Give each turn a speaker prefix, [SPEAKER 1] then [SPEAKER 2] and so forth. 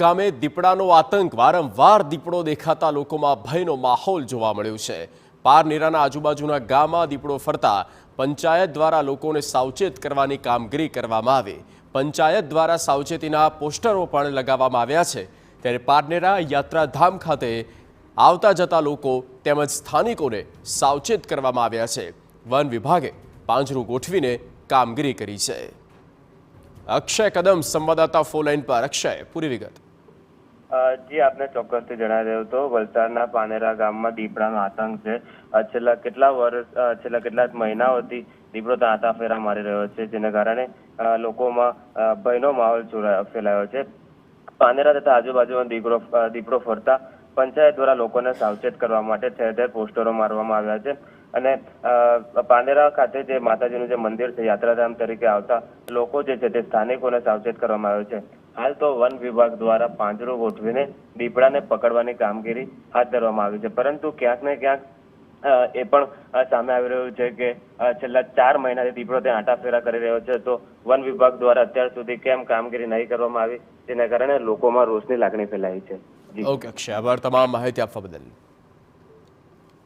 [SPEAKER 1] ગામે દીપડાનો આતંક વારંવાર દીપડો દેખાતા લોકોમાં ભયનો માહોલ જોવા મળ્યો છે। પારનેરાના આજુબાજુના ગામમાં દીપડો ફરતા પંચાયત દ્વારા લોકોને સાવચેત કરવાની કામગીરી કરવામાં આવી। પંચાયત દ્વારા સાવચેતીના પોસ્ટરો પણ લગાવવામાં આવ્યા છે। ત્યારે પારનેરા યાત્રાધામ ખાતે આવતા જતા લોકો તેમજ સ્થાનિકોને સાવચેત કરવામાં આવ્યા છે। વન વિભાગે પાંજરું ગોઠવીને કામગીરી કરી છે। अक्षय कदम संवाददाता फोन लाइन पर। अक्षय, पूरी विगत।
[SPEAKER 2] जी आपने ચોક્કસથી જણાવી રહ્યો તો વલસાડના પાનેરા ગામમાં દીપડાનો આતંક છે। છેલ્લા કેટલાક મહિનાઓથી દીપડો ત્યાં આતાફેરા મારી રહ્યો છે, જેને કારણે લોકોમાં ભયનો માહોલ ફેલાયો છે। પાનેરા તથા આજુબાજુમાં દીપડો ફરતા પંચાયત દ્વારા લોકોને સાવચેત કરવા માટે ઠેર ઠેર પોસ્ટરો મારવામાં આવ્યા છે। અને પાનેરા ખાતે જે માતાજીનું જે મંદિર છે, યાત્રાધામ તરીકે આવતા લોકો જે છે તે સ્થાનિકોને સાવચેત કરવામાં આવ્યો છે। હાલ તો વન વિભાગ દ્વારા પાંજરું ગોઠવીને દીપડાને પકડવાની કામગીરી હાથ ધરવામાં આવી છે, પરંતુ ક્યાંક ને ક્યાંક એ પણ સામે આવી રહ્યું છે કે છેલ્લા 4 મહિનાથી દીપડો ત્યાં આંટાફેરા કરી રહ્યો છે। તો વન વિભાગ દ્વારા અત્યાર સુધી કેમ કામગીરી નહીં કરવામાં આવી, જેના કારણે લોકોમાં રોષની લાગણી ફેલાઈ છે।
[SPEAKER 1] ઓકે અક્ષય, આભાર તમામ માહિતી આપવા બદલ।